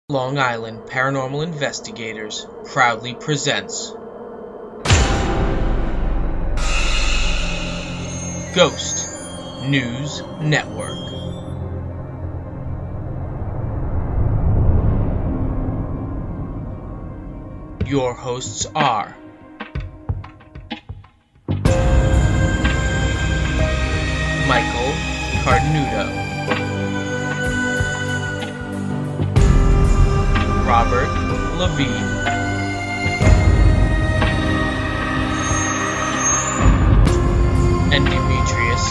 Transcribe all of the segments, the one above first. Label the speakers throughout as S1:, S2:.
S1: Long Island Paranormal Investigators proudly presents Ghost News Network. Your hosts are Michael Carnudo, Robert Levine, and Demetrius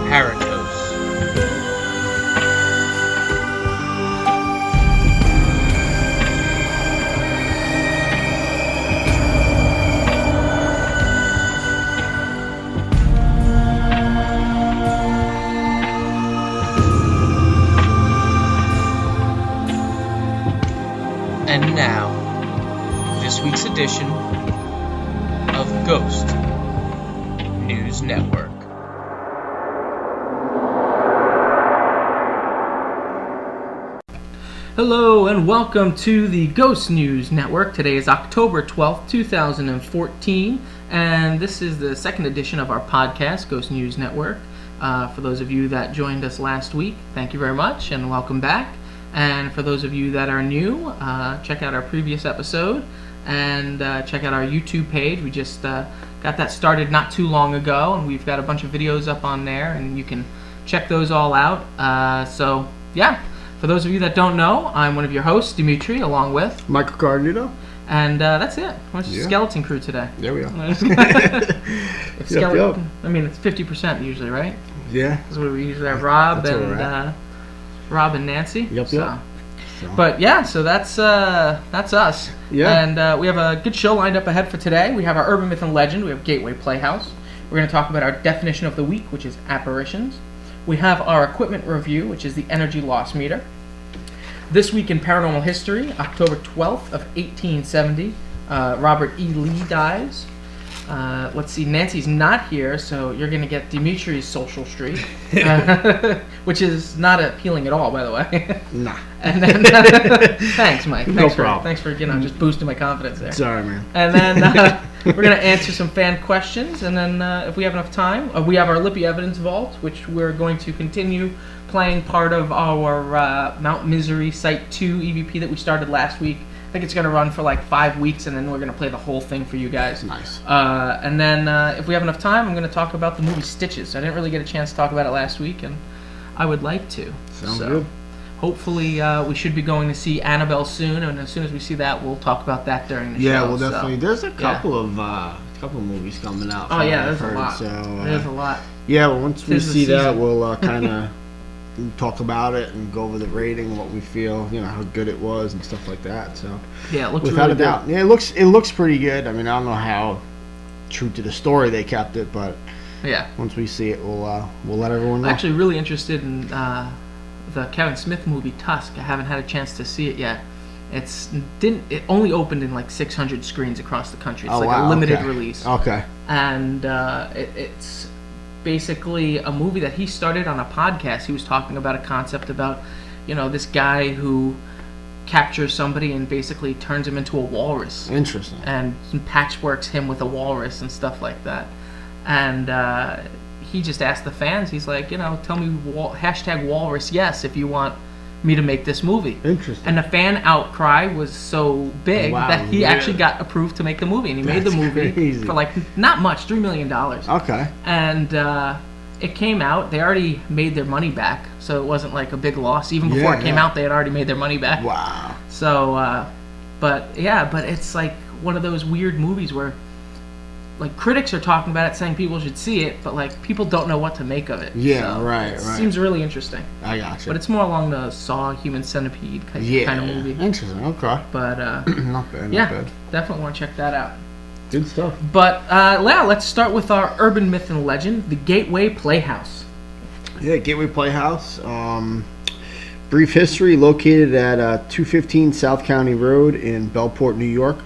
S1: Haratos. And now, this week's edition of Ghost News Network.
S2: Hello and welcome to the Ghost News Network. Today is October 12th, 2014, and this is the second edition of our podcast, Ghost News Network. For those of you that joined us last week, thank you very much and welcome back. And for those of you that are new, check out our previous episode and check out our YouTube page. We just got that started not too long ago, and we've got a bunch of videos up on there, and you can check those all out. So, yeah, for those of you that don't know, I'm one of your hosts, Dimitri, along with
S3: Michael Carnudo.
S2: And that's it. We're just a skeleton crew today.
S3: There we are.
S2: Yep. I mean, it's 50% usually, right?
S3: Yeah.
S2: That's what we usually have. Rob and Nancy.
S3: Yep.
S2: So. But yeah, so that's us.
S3: Yeah.
S2: And we have a good show lined up ahead for today. We have our urban myth and legend. We have Gateway Playhouse. We're going to talk about our definition of the week, which is apparitions. We have our equipment review, which is the energy loss meter. This week in paranormal history, October 12th of 1870, Robert E. Lee dies. Let's see, Nancy's not here, so you're going to get Dimitri's social streak, which is not appealing at all, by the way.
S3: Nah.
S2: And then, thanks, Mike.
S3: No problem.
S2: Thanks for just boosting my confidence there.
S3: Sorry, man.
S2: And then we're going to answer some fan questions, and then if we have enough time, we have our Lippy Evidence Vault, which we're going to continue playing part of our Mount Misery Site 2 EVP that we started last week. I think it's going to run for like 5 weeks, and then we're going to play the whole thing for you guys.
S3: Nice.
S2: And then if we have enough time, I'm going to talk about the movie Stitches. I didn't really get a chance to talk about it last week, and I would like to.
S3: Sounds good.
S2: Hopefully, we should be going to see Annabelle soon, and as soon as we see that, we'll talk about that during the show.
S3: Yeah, we'll definitely. There's a couple
S2: yeah.
S3: of movies coming out.
S2: Oh yeah, there's a lot. There's a lot.
S3: Yeah, well, once we see that, we'll kind of talk about it and go over the rating, what we feel, how good it was and stuff like that. So
S2: yeah, it looks
S3: without
S2: really
S3: a doubt.
S2: good.
S3: Yeah, it looks pretty good. I mean, I don't know how true to the story they kept it, but
S2: yeah, once
S3: we see it, we'll let everyone know.
S2: I'm actually really interested in the Kevin Smith movie Tusk. I haven't had a chance to see it yet. It only opened in like 600 screens across the country. It's a limited release.
S3: Okay.
S2: And it's basically a movie that he started on a podcast. He was talking about a concept about, this guy who captures somebody and basically turns him into a walrus.
S3: Interesting.
S2: And patchworks him with a walrus and stuff like that. And he just asked the fans, he's like, tell me hashtag walrus yes if you want me to make this movie.
S3: Interesting.
S2: And the fan outcry was so big that he actually got approved to make the movie, and he made the movie for like not much, $3 million.
S3: Okay.
S2: And it came out. They already made their money back, so it wasn't like a big loss. Even before it came out, they had already made their money back.
S3: Wow.
S2: So, but it's like one of those weird movies where, like, critics are talking about it, saying people should see it, but like people don't know what to make of it.
S3: Yeah,
S2: so
S3: right.
S2: It seems really interesting.
S3: I gotcha.
S2: But it's more along the Saw, Human Centipede kind of movie.
S3: Interesting. Okay.
S2: But
S3: not bad.
S2: Yeah,
S3: not bad.
S2: Definitely want to check that out.
S3: Good stuff.
S2: But let's start with our urban myth and legend, the Gateway Playhouse.
S3: Yeah, Gateway Playhouse. Brief history: located at 215 South County Road in Bellport, New York.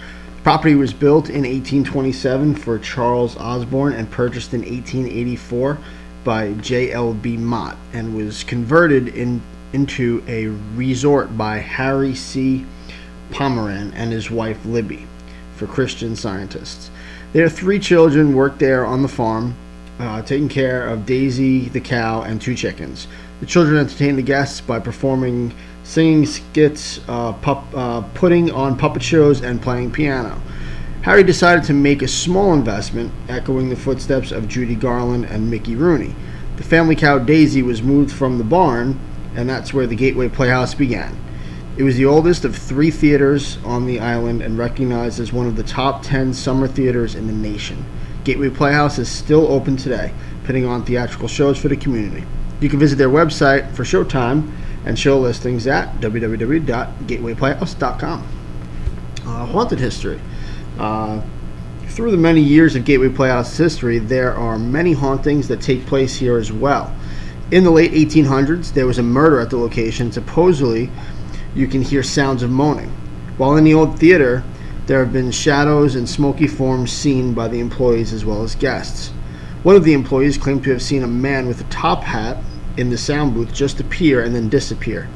S3: Property was built in 1827 for Charles Osborne and purchased in 1884 by J.L.B. Mott, and was converted in into a resort by Harry C. Pomeran and his wife Libby for Christian Scientists. Their 3 children worked there on the farm, taking care of Daisy the cow and 2 chickens. The children entertained the guests by performing singing skits, putting on puppet shows, and playing piano. Harry decided to make a small investment, echoing the footsteps of Judy Garland and Mickey Rooney. The family cow Daisy was moved from the barn, and that's where the Gateway Playhouse began. It was the oldest of 3 theaters on the island and recognized as one of the top 10 summer theaters in the nation. Gateway Playhouse is still open today, putting on theatrical shows for the community. You can visit their website for showtime and show listings at www.gatewayplayhouse.com. Haunted history. Through the many years of Gateway Playhouse history, there are many hauntings that take place here as well. In the late 1800s, there was a murder at the location. Supposedly, you can hear sounds of moaning. While in the old theater, there have been shadows and smoky forms seen by the employees as well as guests. One of the employees claimed to have seen a man with a top hat in the sound booth just appear and then disappear.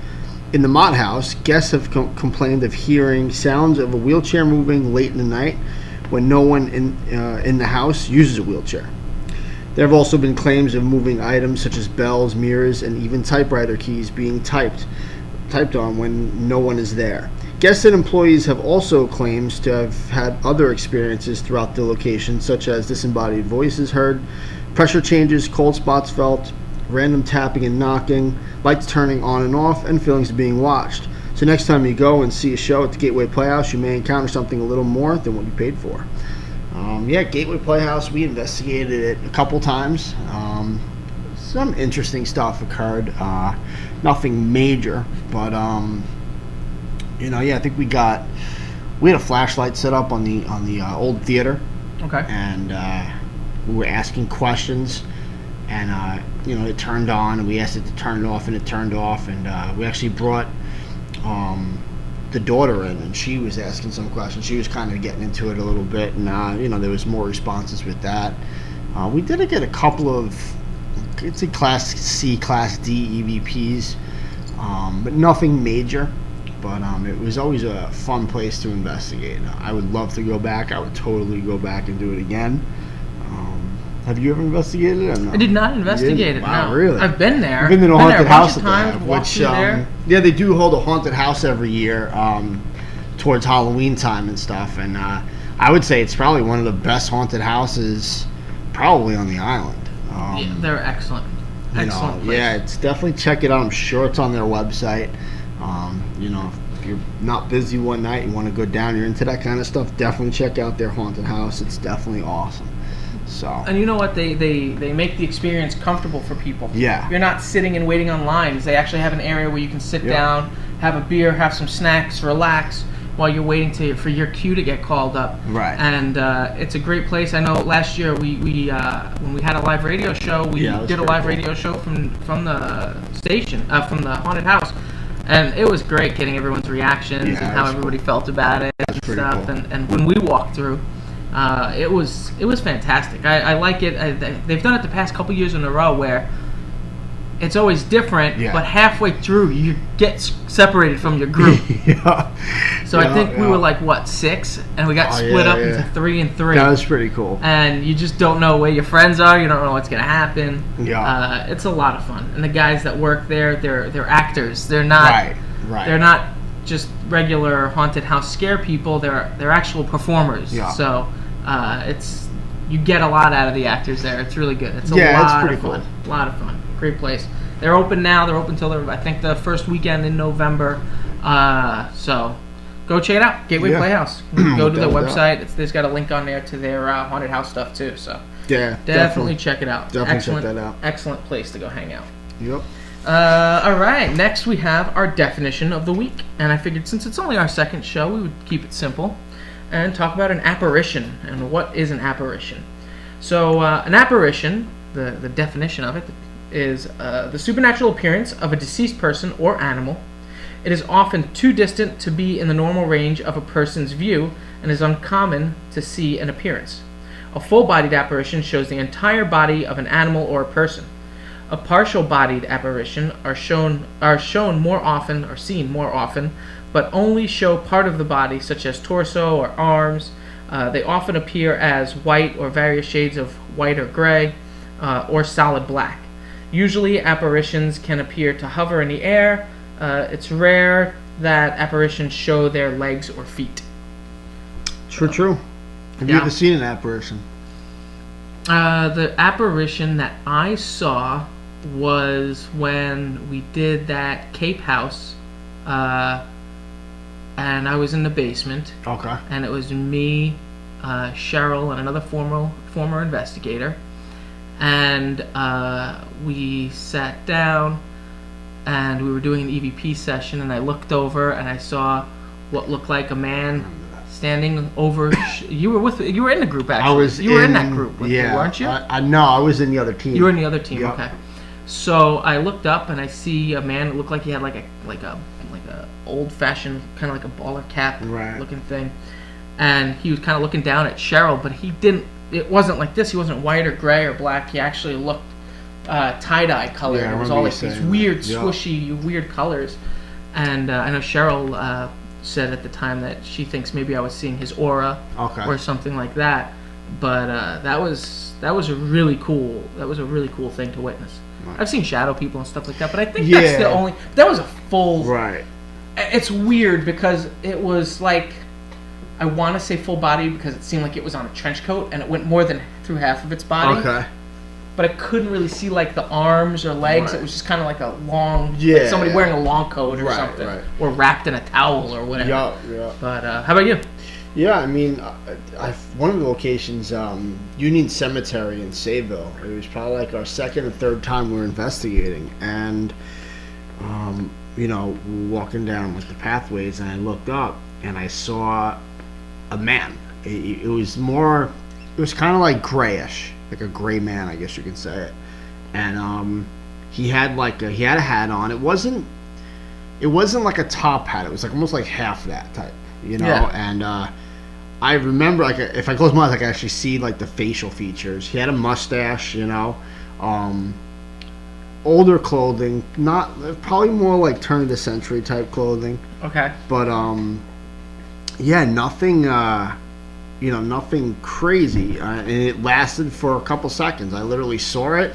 S3: In the Mott House, guests have complained of hearing sounds of a wheelchair moving late in the night when no one in the house uses a wheelchair. There have also been claims of moving items such as bells, mirrors, and even typewriter keys being typed on when no one is there. Guests and employees have also claims to have had other experiences throughout the location, such as disembodied voices heard, pressure changes, cold spots felt, random tapping and knocking, lights turning on and off, and feelings of being watched. So next time you go and see a show at the Gateway Playhouse, you may encounter something a little more than what you paid for. Gateway Playhouse, we investigated it a couple times. Some interesting stuff occurred. Nothing major, but I think we had a flashlight set up on the old theater.
S2: Okay.
S3: And we were asking questions, and it turned on, and we asked it to turn it off, and it turned off, and we actually brought the daughter in, and she was asking some questions. She was kind of getting into it a little bit, and there was more responses with that. We did get a couple of, it's a Class C, Class D EVPs, but nothing major. But it was always a fun place to investigate. I would love to go back. I would totally go back and do it again. Have you ever investigated it? Or no?
S2: I did not investigate it.
S3: Wow,
S2: no.
S3: really?
S2: I've been there.
S3: I've been in a haunted house at
S2: times,
S3: that,
S2: walked through there.
S3: They do hold a haunted house every year towards Halloween time and stuff. And I would say it's probably one of the best haunted houses probably on the island.
S2: Yeah, they're excellent. Excellent place.
S3: Yeah, it's definitely check it out. I'm sure it's on their website. If you're not busy one night, you want to go down, you're into that kind of stuff, definitely check out their haunted house. It's definitely awesome. So.
S2: And you know what? They make the experience comfortable for people.
S3: Yeah.
S2: You're not sitting and waiting on lines. They actually have an area where you can sit down, have a beer, have some snacks, relax while you're waiting for your cue to get called up.
S3: Right.
S2: And it's a great place. I know last year we when we had a live radio show, we did a live radio show from the station, from the haunted house. And it was great getting everyone's reactions and how everybody felt about it and stuff. Cool. And when we walked through, it was fantastic. I like it. They've done it the past couple years in a row where it's always different, but halfway through you get separated from your group. So I think we were like 6, and we got split up into 3 and 3.
S3: That was pretty cool.
S2: And you just don't know where your friends are. You don't know what's gonna happen.
S3: Yeah.
S2: It's a lot of fun. And the guys that work there, they're actors. They're not.
S3: Right.
S2: They're not just regular haunted house scare people. They're actual performers. Yeah. So you get a lot out of the actors there. It's really good. It's a lot of fun. A lot of fun. Great place. They're open now. They're open till I think the first weekend in November. So go check it out. Gateway Playhouse. Go to their website. There's got a link on there to their haunted house stuff too. So definitely check it out.
S3: Definitely check that out.
S2: Excellent place to go hang out.
S3: Yep.
S2: All right. Next we have our definition of the week, and I figured since it's only our second show, we would keep it simple and talk about an apparition and what is an apparition. So an apparition, the definition of it is the supernatural appearance of a deceased person or animal. It is often too distant to be in the normal range of a person's view and is uncommon to see an appearance. A full-bodied apparition shows the entire body of an animal or a person. A partial-bodied apparition are seen more often, but only show part of the body, such as torso or arms. They often appear as white or various shades of white or gray, or solid black. Usually, apparitions can appear to hover in the air. It's rare that apparitions show their legs or feet.
S3: True. Have you ever seen an apparition?
S2: The apparition that I saw was when we did that Cape House, and I was in the basement.
S3: Okay.
S2: And it was me, Cheryl, and another former investigator, and we sat down, and we were doing an EVP session, and I looked over and I saw what looked like a man standing over. You were in the group, actually. You were in that group with me, weren't you?
S3: No, I was in the other team.
S2: You were in the other team.
S3: Yep.
S2: Okay. So I looked up and I see a man that looked like he had like a old fashioned kind of like a baller cap looking thing, and he was kind of looking down at Cheryl, but he didn't. It wasn't like this. He wasn't white or gray or black. He actually looked tie-dye colored.
S3: Yeah,
S2: it was all like these weird, squishy, weird colors. And I know Cheryl said at the time that she thinks maybe I was seeing his aura or something like that. But that was a really cool thing to witness. Right. I've seen shadow people and stuff like that, but I think that's the only. That was a full.
S3: Right.
S2: It's weird because it was like, I want to say full body because it seemed like it was on a trench coat and it went more than through half of its body.
S3: Okay.
S2: But I couldn't really see like the arms or legs. Right. It was just kind of like a long, like somebody wearing a long coat or something, or wrapped in a towel or whatever.
S3: Yeah.
S2: But how about you?
S3: Yeah, I mean, one of the locations, Union Cemetery in Sayville. It was probably like our second or third time we were investigating, and walking down like the pathways, and I looked up and I saw a man. It was kind of like grayish, like a gray man, I guess you can say it. And he had a hat on. It wasn't like a top hat. It was like almost like half that type, And I remember, like, if I close my eyes, I can actually see like the facial features. He had a mustache, older clothing, probably more like turn of the century type clothing.
S2: Okay.
S3: But nothing, nothing crazy, and it lasted for a couple seconds. I literally saw it,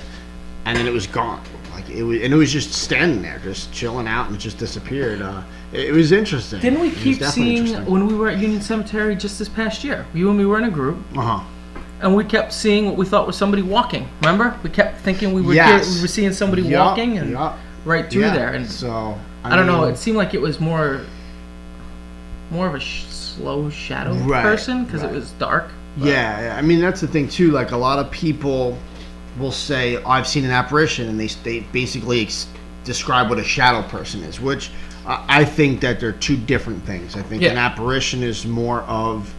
S3: and then it was gone. Like it was just standing there, just chilling out, and it just disappeared. It was interesting.
S2: Didn't we keep seeing when we were at Union Cemetery just this past year? You and me were in a group. And we kept seeing what we thought was somebody walking. Remember? We kept thinking we were seeing somebody walking and right through there. And
S3: so
S2: I don't know. It seemed like it was more of a slow shadow person because it was dark. But.
S3: Yeah, I mean that's the thing too. Like a lot of people will say, "I've seen an apparition," and they basically describe what a shadow person is, which I think that they're two different things. I think an apparition is more of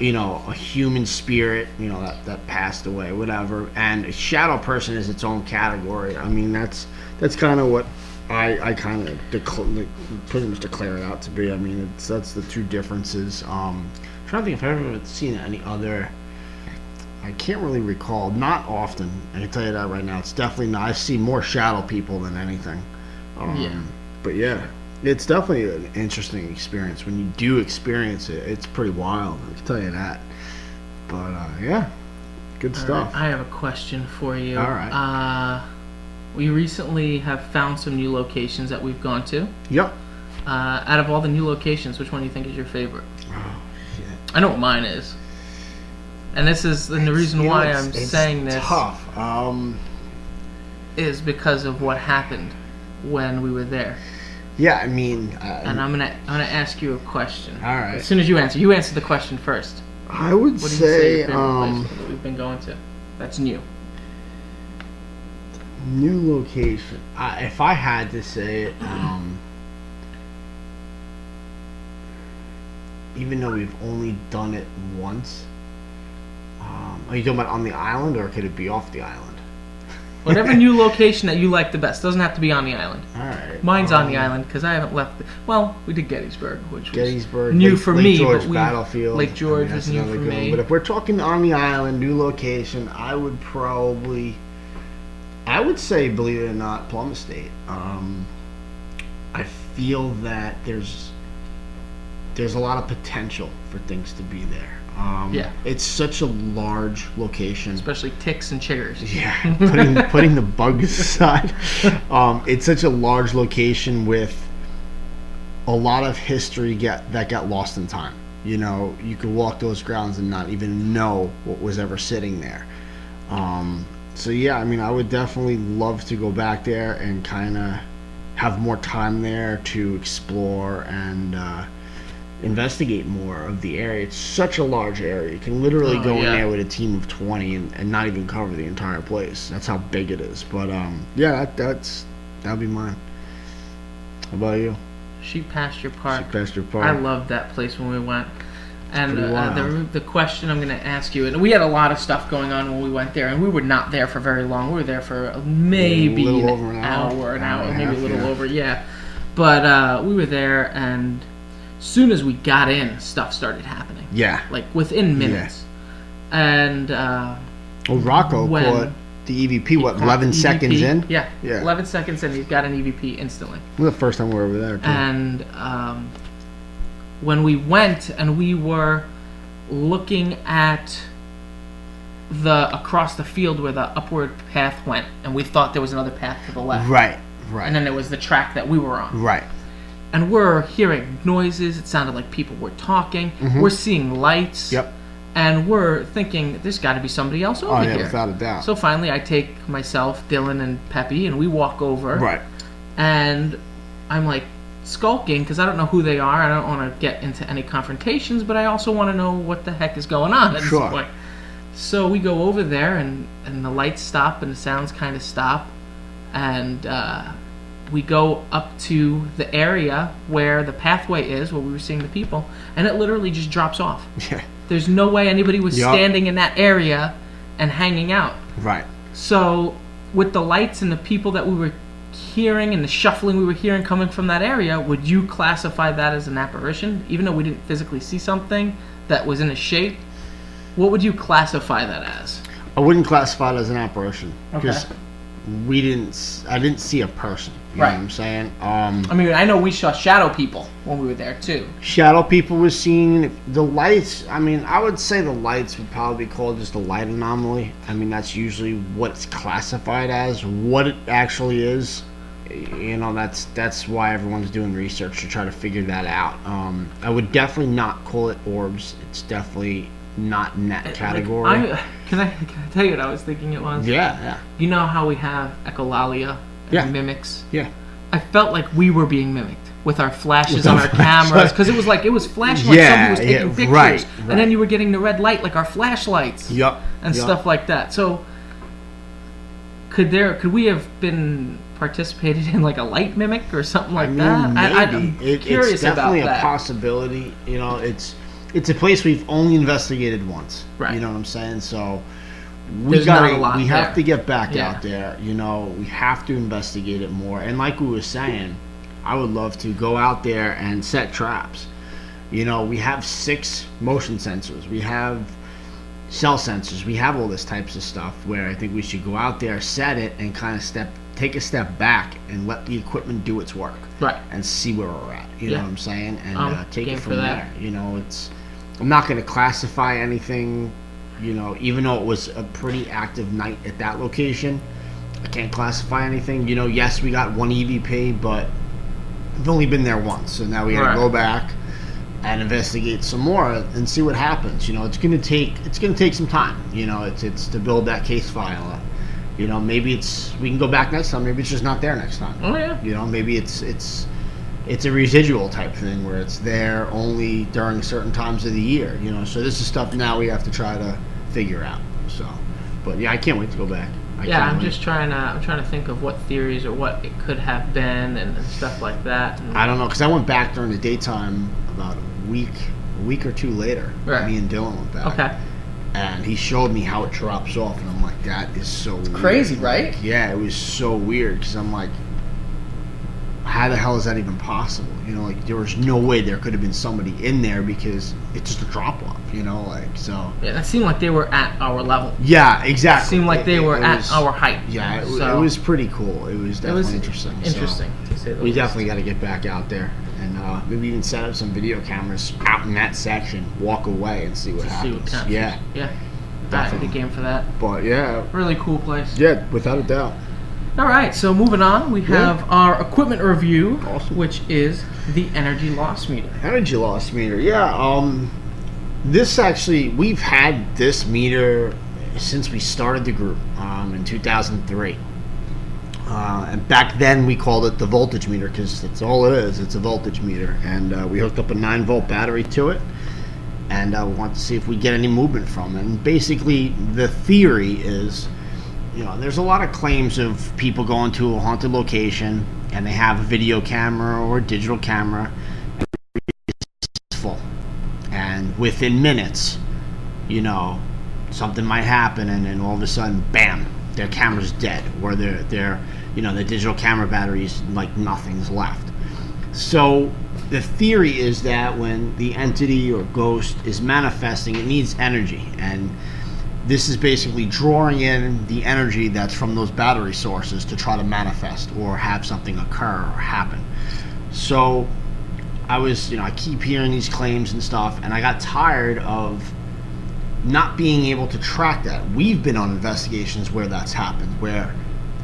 S3: a human spirit, that passed away, whatever. And a shadow person is its own category. I mean, that's kind of what I kind of pretty much declare it out to be. I mean, that's the two differences. I'm trying to think if I've ever seen any other. I can't really recall. Not often. I can tell you that right now. It's definitely not. I see more shadow people than anything. But yeah. It's definitely an interesting experience. When you do experience it, it's pretty wild. I can tell you that. But, good stuff.
S2: Right, I have a question for you.
S3: All right.
S2: We recently have found some new locations that we've gone to.
S3: Yep.
S2: Out of all the new locations, which one do you think is your favorite?
S3: Oh, shit.
S2: I know what mine is. And the reason why I'm saying this
S3: tough.
S2: is because of what happened when we were there.
S3: Yeah, I mean,
S2: and I'm gonna ask you a question.
S3: All right.
S2: As soon as you answer the question first.
S3: I would say
S2: that we've been going to. That's new.
S3: New location. If I had to say it, even though we've only done it once, are you talking about on the island, or could it be off the island?
S2: Whatever new location that you like the best. Doesn't have to be on the island.
S3: All right.
S2: Mine's on the island because I haven't left. Well, we did Gettysburg, which was
S3: new
S2: for
S3: Lake
S2: me.
S3: George Battlefield.
S2: Lake George was new for me.
S3: But if we're talking on the island, new location, I would probably I would say, believe it or not, Plum Estate. I feel that there's a lot of potential for things to be there. It's such a large location,
S2: especially ticks and chiggers.
S3: Yeah, putting the bugs aside, it's such a large location with a lot of history that got lost in time. You know, you could walk those grounds and not even know what was ever sitting there. So yeah, I mean, I would definitely love to go back there and kind of have more time there to explore and investigate more of the area. It's such a large area. You can literally go in there with a team of 20 and not even cover the entire place. That's how big it is. But yeah, that'd be mine. How about you?
S2: Sheep Pasture Park.
S3: Sheep Pasture Park.
S2: I loved that place when we went. And
S3: Pretty
S2: the question I'm going to ask you, and we had a lot of stuff going on when we went there, and we were not there for very long. We were there for maybe
S3: a little over an
S2: hour, maybe
S3: half,
S2: a little over, yeah. But we were there, and as soon as we got in, stuff started happening.
S3: Yeah.
S2: Like within minutes.
S3: Yeah.
S2: And
S3: Rocco caught the EVP, 11 seconds in?
S2: Yeah. 11 seconds in, he's got an EVP instantly.
S3: It was the first time we were over there, too.
S2: And when we went and we were looking at across the field where the upward path went, and we thought there was another path to the left.
S3: Right.
S2: And then there was the track that we were on.
S3: Right.
S2: And we're hearing noises. It sounded like people were talking. Mm-hmm. We're seeing lights.
S3: Yep.
S2: And we're thinking, there's got to be somebody else over here.
S3: Without a doubt.
S2: So finally, I take myself, Dylan, and Peppy, and we walk over.
S3: Right.
S2: And I'm like skulking because I don't know who they are. I don't want to get into any confrontations, but I also want to know what the heck is going on at this point. So we go over there, and the lights stop, and the sounds kind of stop. And we go up to the area where the pathway is, where we were seeing the people, and it literally just drops off.
S3: Yeah.
S2: There's no way anybody was standing in that area and hanging out.
S3: Right.
S2: So with the lights and the people that we were hearing and the shuffling we were hearing coming from that area, would you classify that as an apparition? Even though we didn't physically see something that was in a shape, what would you classify that as?
S3: I wouldn't classify it as an apparition. Because
S2: Okay.
S3: I didn't see a person. You know what I'm saying?
S2: I mean, I know we saw shadow people when we were there too.
S3: Shadow people were seen. The lights, I mean, I would say the lights would probably be called just a light anomaly. I mean, that's usually what it's classified as. What it actually is, you know, that's why everyone's doing research to try to figure that out. I would definitely not call it orbs. It's definitely not in that category.
S2: Can I tell you what I was thinking it was?
S3: Yeah.
S2: You know how we have echolalia and mimics?
S3: Yeah.
S2: I felt like we were being mimicked with our flashes on our cameras, because it was flashing like somebody was taking pictures,
S3: right.
S2: And then you were getting the red light like our flashlights. And stuff like that. So could we have been participated in like a light mimic or something like that?
S3: Maybe.
S2: I'm curious
S3: it's definitely
S2: about that.
S3: A possibility. You know, it's a place we've only investigated once.
S2: Right.
S3: You know what I'm saying? So we have to get back out there. You know, we have to investigate it more. And like we were saying, I would love to go out there and set traps. You know, we have 6 motion sensors. We have cell sensors. We have all this types of stuff where I think we should go out there, set it, and kind of take a step back and let the equipment do its work.
S2: Right.
S3: And see where we're at. You know what I'm saying? And take it from
S2: there.
S3: You know, I'm not going to classify anything, you know, even though it was a pretty active night at that location. I can't classify anything. You know, yes, we got 1 EVP, but we've only been there once. So now we got to go back and investigate some more and see what happens. You know, it's going to take some time. You know, it's to build that case file up. You know, maybe we can go back next time. Maybe it's just not there next time.
S2: Oh yeah.
S3: You know, maybe it's a residual type thing where it's there only during certain times of the year. You know, so this is stuff now we have to try to figure out. So, but yeah, I can't wait to go back.
S2: I'm trying to think of what theories or what it could have been and stuff like that. And
S3: I don't know, because I went back during the daytime about a week or 2 later.
S2: Right.
S3: Me and Dylan went back.
S2: Okay.
S3: And he showed me how it drops off, and I'm like, that is so weird.
S2: Crazy, right?
S3: Yeah, it was so weird, because I'm like, how the hell is that even possible? You know, like there was no way there could have been somebody in there because it's just a drop off. You know, like so.
S2: Yeah, it seemed like they were at our level.
S3: Yeah, exactly.
S2: It seemed like they were at our height.
S3: Yeah, it was pretty cool. It was definitely interesting.
S2: Interesting, to say the
S3: we
S2: least.
S3: definitely got to get back out there and maybe even set up some video cameras out in that section. Walk away and see what happens. Yeah,
S2: definitely. Good game for that.
S3: But yeah,
S2: really cool place.
S3: Yeah, without a doubt.
S2: All right, so moving on, we have our equipment review, which is the energy loss meter.
S3: Energy loss meter, yeah. This actually, we've had this meter since we started the group in 2003. And back then we called it the voltage meter because that's all it is. It's a voltage meter. And we hooked up a 9-volt battery to it. And we want to see if we get any movement from it. And basically the theory is, you know, there's a lot of claims of people going to a haunted location and they have a video camera or a digital camera and it's full. And within minutes, you know, something might happen and then all of a sudden, bam, their camera's dead, or their you know, the digital camera batteries, like nothing's left. So the theory is that when the entity or ghost is manifesting, it needs energy, and this is basically drawing in the energy that's from those battery sources to try to manifest or have something occur or happen. So I keep hearing these claims and stuff, and I got tired of not being able to track that. We've been on investigations where that's happened, where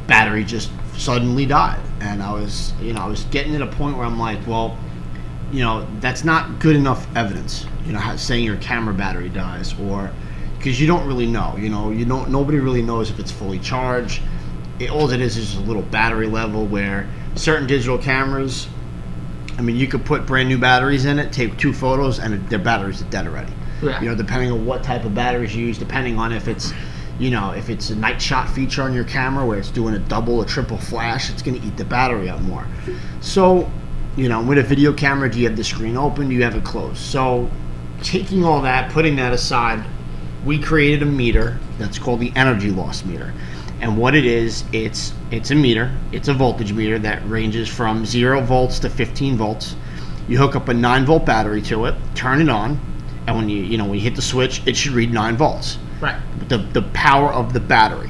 S3: battery just suddenly died, and I was getting to the point where I'm like, well, you know, that's not good enough evidence, you know, saying your camera battery dies, or because you don't really know, nobody really knows if it's fully charged. All it is just a little battery level, where certain digital cameras, I mean, you could put brand new batteries in it, take 2 photos, and their batteries are dead already.
S2: Yeah.
S3: You know, depending on what type of batteries you use, depending on if it's, you know, if it's a night shot feature on your camera where it's doing a double or triple flash, it's going to eat the battery up more. So, you know, with a video camera, do you have the screen open? Do you have it closed? So, taking all that, putting that aside, we created a meter that's called the energy loss meter. And what it is, it's a meter. It's a voltage meter that ranges from 0 volts to 15 volts. You hook up a 9-volt battery to it, turn it on, and when you hit the switch, it should read 9 volts.
S2: Right.
S3: The power of the battery.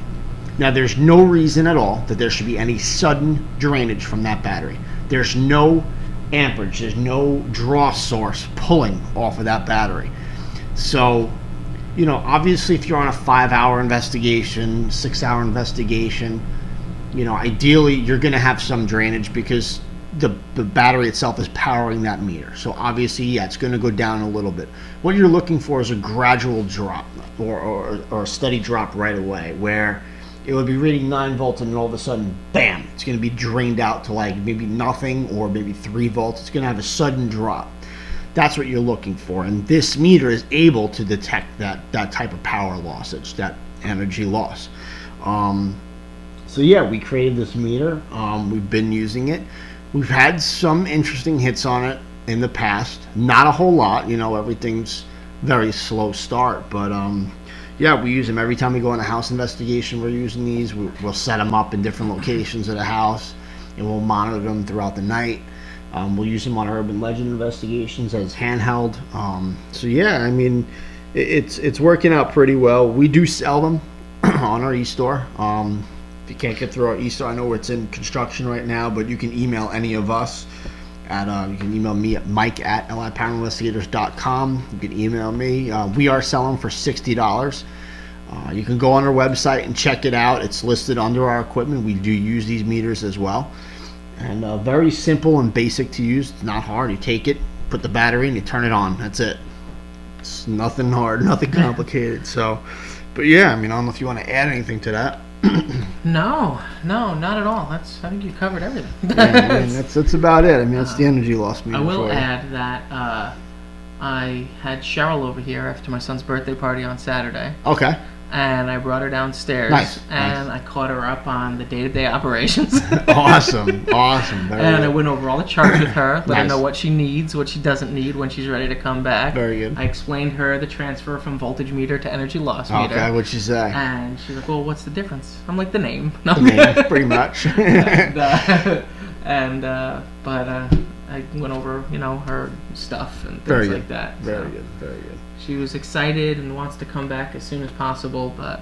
S3: Now, there's no reason at all that there should be any sudden drainage from that battery. There's no amperage. There's no draw source pulling off of that battery. So, you know, obviously if you're on a 5-hour investigation, 6-hour investigation, you know, ideally you're going to have some drainage because the battery itself is powering that meter. So obviously, yeah, it's going to go down a little bit. What you're looking for is a gradual drop or a steady drop right away, where it would be reading 9 volts and then all of a sudden, bam, it's going to be drained out to like maybe nothing or maybe 3 volts. It's going to have a sudden drop. That's what you're looking for, and this meter is able to detect that type of power loss, that energy loss. So yeah, we created this meter. We've been using it. We've had some interesting hits on it in the past. Not a whole lot, you know, everything's very slow start, but yeah, we use them every time we go on a house investigation. We're using these. We'll set them up in different locations of the house, and we'll monitor them throughout the night. We'll use them on urban legend investigations as handheld. So yeah, I mean, it's working out pretty well. We do sell them on our e-store. If you can't get through our e-store, I know it's in construction right now, but you can email any of us at you can email me at mike@liparanormalinvestigators.com. You can email me. We are selling for $60. You can go on our website and check it out. It's listed under our equipment. We do use these meters as well. And very simple and basic to use. It's not hard. You take it, put the battery in, you turn it on. That's it. It's nothing hard, nothing complicated. So, but yeah, I mean, I don't know if you want to add anything to that.
S2: No, not at all. I think you covered everything.
S3: Yeah, I mean, that's about it. I mean, that's the energy loss meter.
S2: I will add that I had Cheryl over here after my son's birthday party on Saturday.
S3: Okay.
S2: And I brought her downstairs.
S3: Nice.
S2: I caught her up on the day-to-day operations.
S3: Awesome. Very
S2: and
S3: good.
S2: I went over all the charts with her, let her
S3: Nice.
S2: know what she needs, what she doesn't need when she's ready to come back.
S3: Very good.
S2: I explained her the transfer from voltage meter to energy loss meter.
S3: Okay, what'd she say?
S2: And she's like, well, what's the difference? I'm like, the name. No.
S3: The name, pretty much.
S2: And but I went over, her stuff and things
S3: Very
S2: like
S3: good.
S2: that.
S3: Very
S2: So
S3: good. Very good.
S2: she was excited and wants to come back as soon as possible, but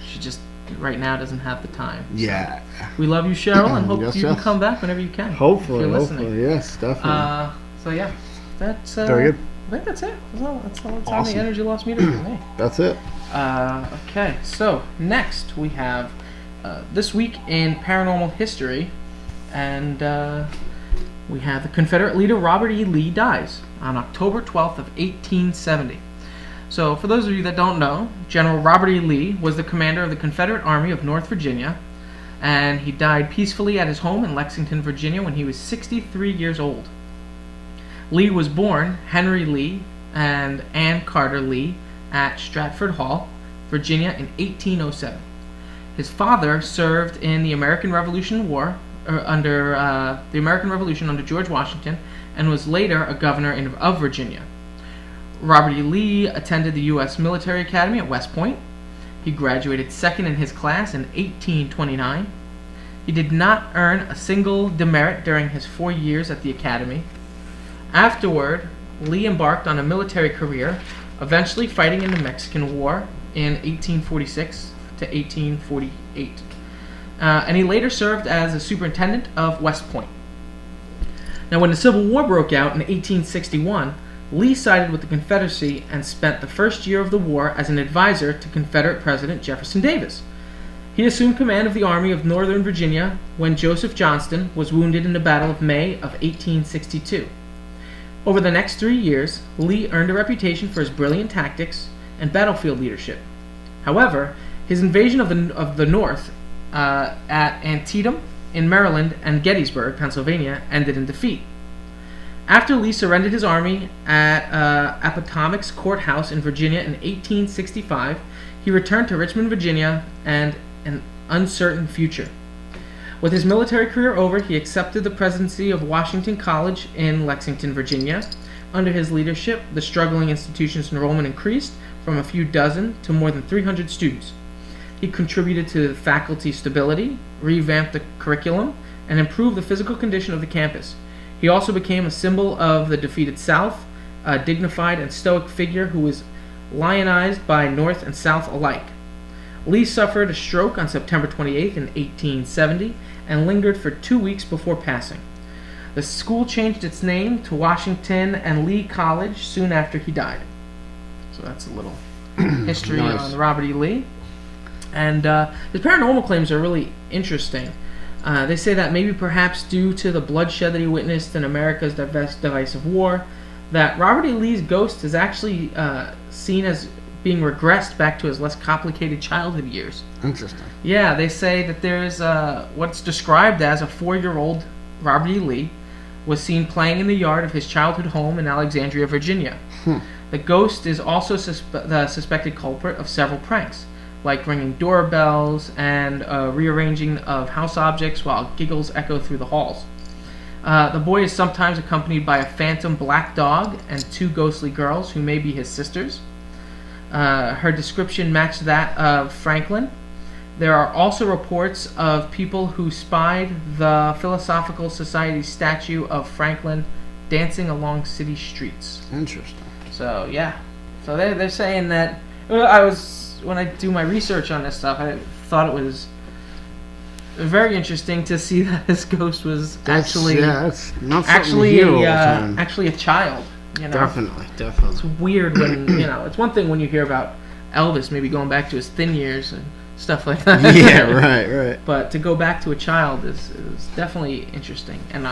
S2: she just right now doesn't have the time. So
S3: Yeah.
S2: we love you, Cheryl, and hope
S3: Yes,
S2: you can
S3: yes.
S2: come back whenever you can.
S3: Hopefully.
S2: if you're listening.
S3: Hopefully. Yes, definitely.
S2: So yeah, that's
S3: Very good.
S2: I think that's it. That's all on the
S3: Awesome.
S2: energy loss meter for me.
S3: That's it.
S2: Okay, so next we have this week in paranormal history, and we have the Confederate leader Robert E. Lee dies on October 12th of 1870. So for those of you that don't know, General Robert E. Lee was the commander of the Confederate Army of North Virginia, and he died peacefully at his home in Lexington, Virginia when he was 63 years old. Lee was born Henry Lee and Ann Carter Lee at Stratford Hall, Virginia in 1807. His father served in the American Revolution War under the American Revolution under George Washington and was later a governor of Virginia. Robert E. Lee attended the U.S. Military Academy at West Point. He graduated second in his class in 1829. He did not earn a single demerit during his 4 years at the academy. Afterward, Lee embarked on a military career, eventually fighting in the Mexican War in 1846 to 1848. And he later served as a superintendent of West Point. Now, when the Civil War broke out in 1861, Lee sided with the Confederacy and spent the first year of the war as an advisor to Confederate President Jefferson Davis. He assumed command of the Army of Northern Virginia when Joseph Johnston was wounded in the Battle of May of 1862. Over the next 3 years, Lee earned a reputation for his brilliant tactics and battlefield leadership. However, his invasion of the North at Antietam in Maryland and Gettysburg, Pennsylvania, ended in defeat. After Lee surrendered his army at Appomattox Courthouse in Virginia in 1865, he returned to Richmond, Virginia, and an uncertain future. With his military career over, he accepted the presidency of Washington College in Lexington, Virginia. Under his leadership, the struggling institution's enrollment increased from a few dozen to more than 300 students. He contributed to faculty stability, revamped the curriculum, and improved the physical condition of the campus. He also became a symbol of the defeated South, a dignified and stoic figure who was lionized by North and South alike. Lee suffered a stroke on September 28th in 1870 and lingered for 2 weeks before passing. The school changed its name to Washington and Lee College soon after he died. So that's a little history
S3: Nice.
S2: on Robert E. Lee. And his paranormal claims are really interesting. They say that maybe perhaps due to the bloodshed that he witnessed in America's divisive war, that Robert E. Lee's ghost is actually seen as being regressed back to his less complicated childhood years.
S3: Interesting.
S2: Yeah, they say that there's what's described as a 4-year-old Robert E. Lee was seen playing in the yard of his childhood home in Alexandria, Virginia. The ghost is also the suspected culprit of several pranks, like ringing doorbells and rearranging of house objects while giggles echo through the halls. The boy is sometimes accompanied by a phantom black dog and 2 ghostly girls who may be his sisters. Her description matched that of Franklin. There are also reports of people who spied the Philosophical Society statue of Franklin dancing along city streets.
S3: Interesting.
S2: So yeah, so they're saying that. When I do my research on this stuff, I thought it was very interesting to see that his ghost was
S3: That's not something
S2: actually
S3: you hear all the time.
S2: actually a child. You know?
S3: Definitely.
S2: It's weird when it's one thing when you hear about Elvis maybe going back to his thin years and stuff like that.
S3: Yeah, right.
S2: But to go back to a child is definitely interesting. And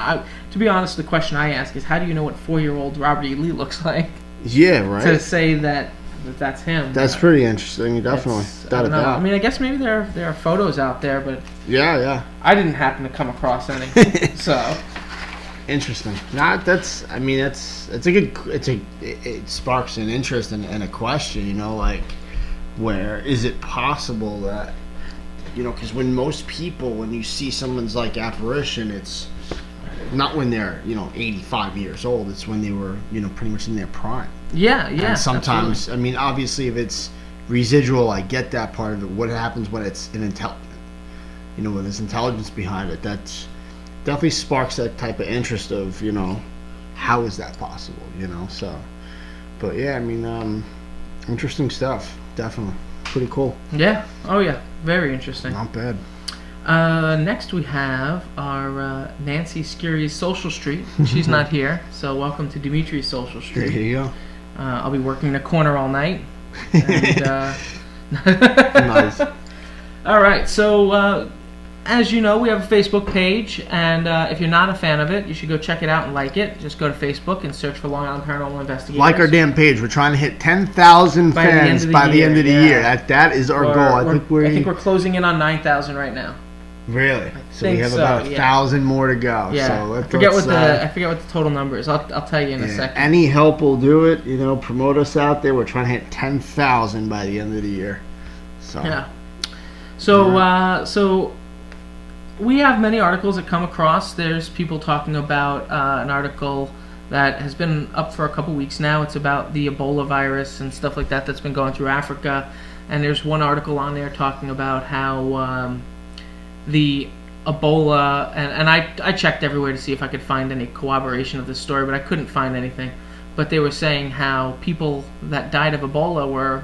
S2: to be honest, the question I ask is, how do you know what 4-year-old Robert E. Lee looks like?
S3: Yeah, right.
S2: To say that that's him.
S3: That's pretty interesting, definitely.
S2: I don't know. I mean, I guess maybe there are photos out there, but
S3: yeah.
S2: I didn't happen to come across any. So
S3: interesting. It sparks an interest and a question. Like, where is it possible that because when you see someone's like apparition, it's not when they're 85 years old. It's when they were pretty much in their prime.
S2: Yeah.
S3: And sometimes,
S2: absolutely.
S3: Obviously, if it's residual, I get that part of it. What happens when it's an intelligent? When there's intelligence behind it, definitely sparks that type of interest of, how is that possible, so. But yeah, I mean, interesting stuff. Definitely. Pretty cool.
S2: Yeah. Oh, yeah. Very interesting.
S3: Not bad.
S2: Next we have our Nancy Scurry's Social Street. She's not here, so welcome to Dimitri's Social Street.
S3: There you go.
S2: I'll be working the corner all night. And,
S3: Nice.
S2: All right, so as you know, we have a Facebook page, and if you're not a fan of it, you should go check it out and like it. Just go to Facebook and search for Long Island Paranormal Investigators.
S3: Like our damn page. We're trying to hit 10,000 fans by the end of the year. That is our goal. I think
S2: we're closing in on 9,000 right now.
S3: Really? So we have about 1,000 more to go.
S2: Yeah.
S3: So
S2: I forget what the total number is. I'll tell you in a second.
S3: Any help will do it. Promote us out there. We're trying to hit 10,000 by the end of the year. So
S2: yeah. So we have many articles that come across. There's people talking about an article that has been up for a couple weeks now. It's about the Ebola virus and stuff like that that's been going through Africa. And there's one article on there talking about how the Ebola, and I checked everywhere to see if I could find any corroboration of this story, but I couldn't find anything. But they were saying how people that died of Ebola were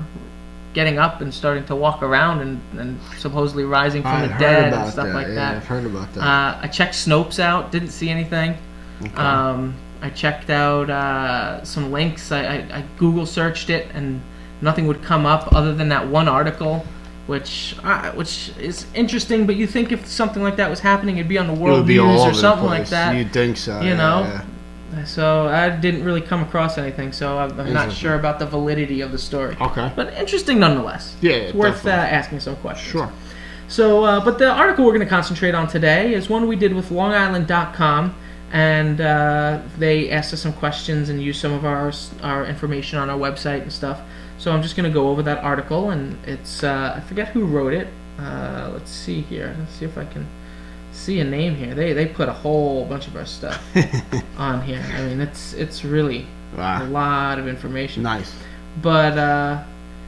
S2: getting up and starting to walk around and supposedly rising from the dead and stuff like that.
S3: I've heard about that.
S2: I checked Snopes out, didn't see anything.
S3: Okay.
S2: I checked out some links. I Google searched it, and nothing would come up other than that one article, which is interesting. But you think if something like that was happening, it'd be on the World News or something like that.
S3: You'd think so.
S2: Yeah. So I didn't really come across anything, so I'm not sure about the validity of the story.
S3: Okay.
S2: But interesting nonetheless.
S3: Yeah,
S2: it's worth asking some questions.
S3: Sure.
S2: So, but the article we're going to concentrate on today is one we did with LongIsland.com, and they asked us some questions and used some of our information on our website and stuff. So I'm just going to go over that article, and it's I forget who wrote it. Let's see here. Let's see if I can see a name here. They put a whole bunch of our stuff on here. I mean, it's really a lot of information.
S3: Nice.
S2: But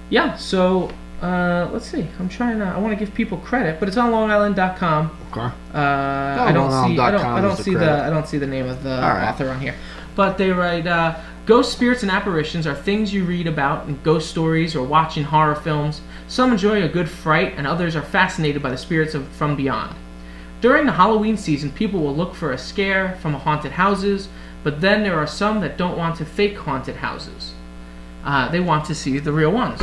S2: yeah, so let's see. I want to give people credit, but it's on LongIsland.com.
S3: Okay.
S2: I don't see the name of the author on here. But they write, ghost spirits and apparitions are things you read about in ghost stories or watch in horror films. Some enjoy a good fright, and others are fascinated by the spirits from beyond. During the Halloween season, people will look for a scare from haunted houses, but then there are some that don't want to fake haunted houses. They want to see the real ones.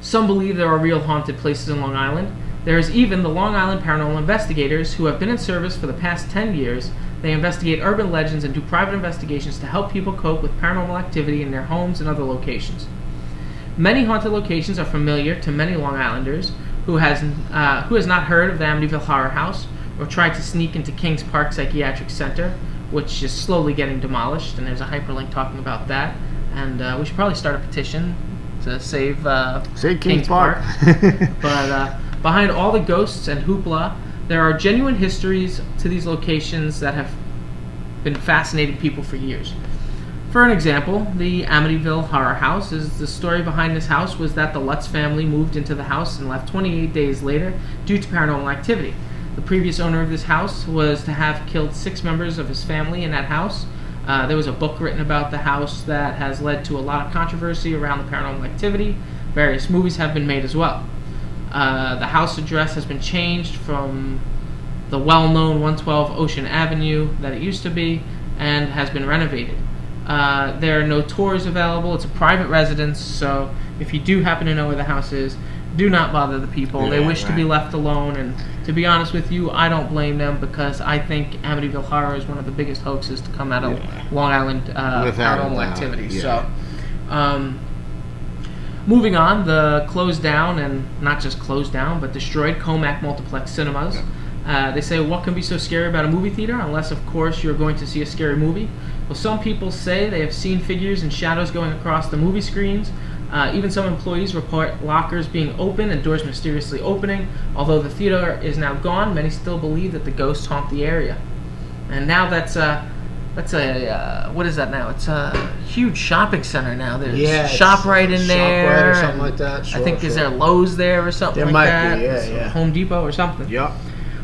S2: Some believe there are real haunted places in Long Island. There is even the Long Island Paranormal Investigators, who have been in service for the past 10 years. They investigate urban legends and do private investigations to help people cope with paranormal activity in their homes and other locations. Many haunted locations are familiar to many Long Islanders who has not heard of the Amityville Horror House or tried to sneak into Kings Park Psychiatric Center, which is slowly getting demolished, and there's a hyperlink talking about that. And we should probably start a petition to save Kings Park. But behind all the ghosts and hoopla, there are genuine histories to these locations that have been fascinating people for years. For an example, the Amityville Horror House. The story behind this house was that the Lutz family moved into the house and left 28 days later due to paranormal activity. The previous owner of this house was to have killed 6 members of his family in that house. There was a book written about the house that has led to a lot of controversy around the paranormal activity. Various movies have been made as well. The house address has been changed from the well-known 112 Ocean Avenue that it used to be and has been renovated. There are no tours available. It's a private residence, so if you do happen to know where the house is, do not bother the people. They wish to be left alone, and to be honest with you, I don't blame them, because I think Amityville Horror is one of the biggest hoaxes to come out of Long Island paranormal activity.
S3: Yeah.
S2: So, moving on, the closed down, and not just closed down, but destroyed Comac Multiplex Cinemas. They say, what can be so scary about a movie theater, unless, of course, you're going to see a scary movie? Well, some people say they have seen figures and shadows going across the movie screens. Even some employees report lockers being open and doors mysteriously opening. Although the theater is now gone, many still believe that the ghosts haunt the area. And now that's a what is that now? It's a huge shopping center now. There's ShopRite in there.
S3: ShopRite or something like that.
S2: Sure, I think is there Lowe's there or something
S3: there
S2: like
S3: might
S2: that?
S3: Be, yeah.
S2: Home Depot or something.
S3: Yep.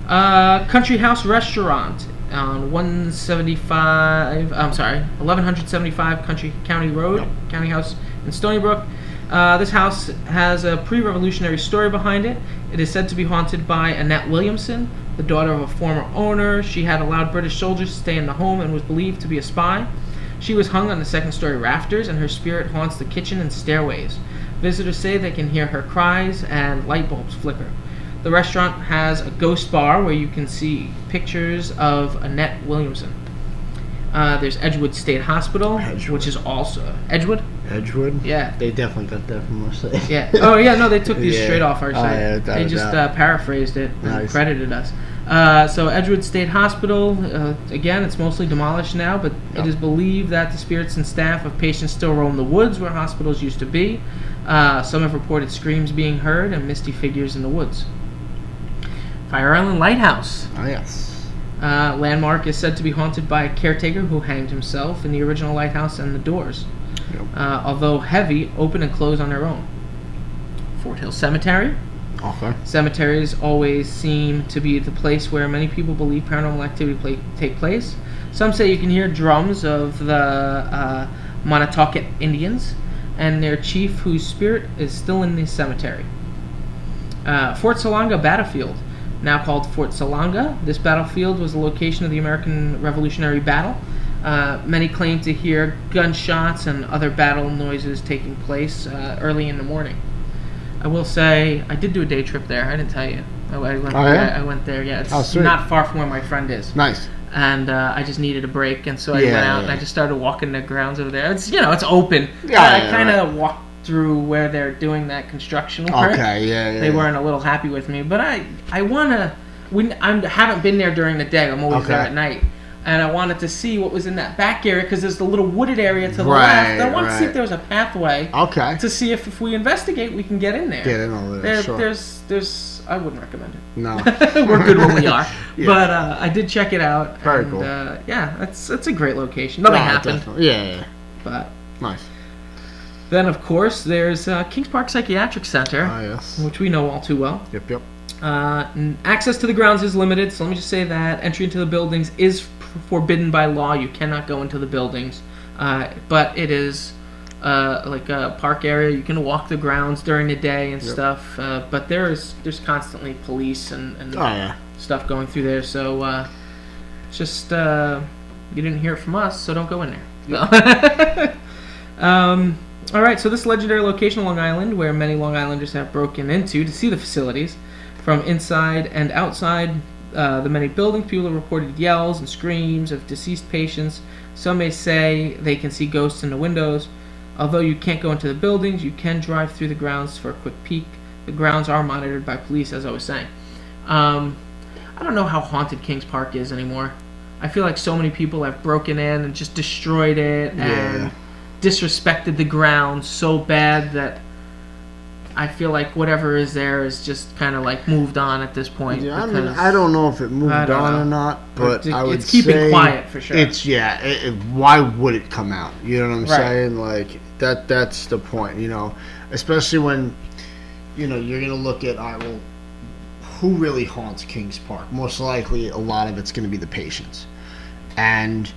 S2: Country House Restaurant on 1175 Country County Road,
S3: Yep.
S2: County House in Stony Brook. This house has a pre-revolutionary story behind it. It is said to be haunted by Annette Williamson, the daughter of a former owner. She had allowed British soldiers to stay in the home and was believed to be a spy. She was hung on the second-story rafters, and her spirit haunts the kitchen and stairways. Visitors say they can hear her cries and light bulbs flicker. The restaurant has a ghost bar where you can see pictures of Annette Williamson. There's Edgewood State Hospital, which is also... Edgewood?
S3: Edgewood?
S2: Yeah.
S3: They definitely got that from our site.
S2: Yeah. Oh, yeah, no, they took these
S3: Yeah.
S2: straight off our site.
S3: Yeah,
S2: they just paraphrased it and
S3: Nice.
S2: credited us. So Edgewood State Hospital, again, it's mostly demolished now, but
S3: Yep.
S2: it is believed that the spirits and staff of patients still roam the woods where hospitals used to be. Some have reported screams being heard and misty figures in the woods. Fire Island Lighthouse.
S3: Oh, yes.
S2: Landmark is said to be haunted by a caretaker who hanged himself in the original lighthouse and the doors.
S3: Yep.
S2: Although heavy, open and close on their own. Fort Hill Cemetery.
S3: Okay.
S2: Cemeteries always seem to be the place where many people believe paranormal activity take place. Some say you can hear drums of the Montaukett Indians and their chief, whose spirit is still in the cemetery. Fort Salonga Battlefield, now called Fort Salonga. This battlefield was the location of the American Revolutionary Battle. Many claim to hear gunshots and other battle noises taking place early in the morning. I will say, I did do a day trip there. I didn't tell you. I went,
S3: Oh, yeah?
S2: I went there, yeah. It's
S3: Oh, sweet.
S2: not far from where my friend is.
S3: Nice.
S2: And I just needed a break, and so I
S3: Yeah,
S2: went out and
S3: yeah.
S2: I just started walking the grounds over there. It's, it's open.
S3: Yeah,
S2: I
S3: yeah,
S2: kind of walked through where they're doing that construction work.
S3: Okay, yeah.
S2: They weren't a little happy with me, but I want to. I haven't been there during the day. I'm always there
S3: Okay.
S2: at night, and I wanted to see what was in that back area because there's the little wooded area to the
S3: Right,
S2: left. I wanted to see
S3: right.
S2: if there was a pathway
S3: Okay.
S2: to see if we investigate, we can get in there.
S3: Get in over there, sure.
S2: There's. I wouldn't recommend it.
S3: No.
S2: We're good when we are.
S3: Yeah.
S2: But I did check it out.
S3: Very
S2: and,
S3: cool.
S2: Yeah, it's a great location. Nothing
S3: No,
S2: happened,
S3: definitely. Yeah.
S2: but
S3: Nice.
S2: then of course there's Kings Park Psychiatric Center,
S3: Oh, yes.
S2: which we know all too well.
S3: Yep.
S2: Access to the grounds is limited, so let me just say that entry into the buildings is forbidden by law. You cannot go into the buildings, but it is like a park area. You can walk the grounds during the day and
S3: Yep.
S2: stuff, but there's constantly police and
S3: Oh, yeah.
S2: stuff going through there. So it's just you didn't hear it from us, so don't go in there. All right, so this legendary location on Long Island, where many Long Islanders have broken into to see the facilities, from inside and outside the many buildings, people have reported yells and screams of deceased patients. Some may say they can see ghosts in the windows. Although you can't go into the buildings, you can drive through the grounds for a quick peek. The grounds are monitored by police, as I was saying. I don't know how haunted Kings Park is anymore. I feel like so many people have broken in and just destroyed it and
S3: Yeah.
S2: disrespected the grounds so bad that I feel like whatever is there is just kind of like moved on at this point.
S3: Yeah, I mean,
S2: because
S3: I don't know if it moved
S2: I
S3: on
S2: don't know.
S3: or not, but
S2: It's
S3: I would
S2: keeping
S3: say
S2: quiet for sure.
S3: It's why would it come out? You know what I'm
S2: Right.
S3: saying? Like that's the point. Especially when you're gonna look at, all right, well, who really haunts Kings Park? Most likely, a lot of it's gonna be the patients, and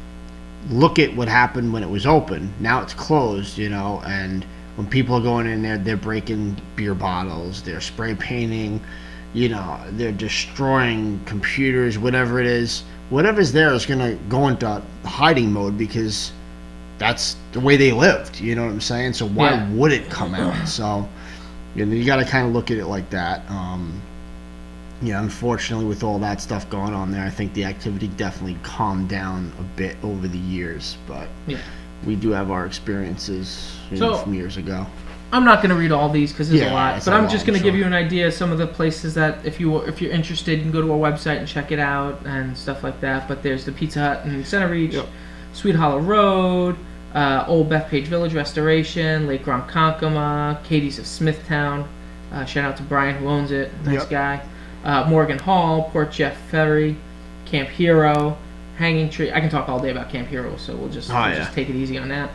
S3: look at what happened when it was open. Now it's closed, and when people are going in there, they're breaking beer bottles, they're spray painting, they're destroying computers, whatever it is. Whatever's there is going to go into hiding mode because that's the way they lived, you know what I'm saying? So why
S2: Yeah.
S3: would it come out? So, you got to kind of look at it like that. Unfortunately, with all that stuff going on there, I think the activity definitely calmed down a bit over the years, but
S2: Yeah.
S3: we do have our experiences
S2: So-
S3: from years ago.
S2: I'm not going to read all these because there's
S3: Yeah,
S2: a lot,
S3: it's
S2: but
S3: a
S2: I'm
S3: lot,
S2: just going to
S3: I'm
S2: give
S3: sure.
S2: you an idea of some of the places that if you're interested, you can go to our website and check it out and stuff like that. But there's the Pizza Hut in Center Reach,
S3: Yep.
S2: Sweet Hollow Road, Old Bethpage Village Restoration, Lake Ronkonkoma, Katie's of Smithtown. Shout out to Brian who owns it, nice
S3: Yep.
S2: guy. Morgan Hall, Port Jeff Ferry, Camp Hero, Hanging Tree. I can talk all day about Camp Hero, so we'll just take it easy on that.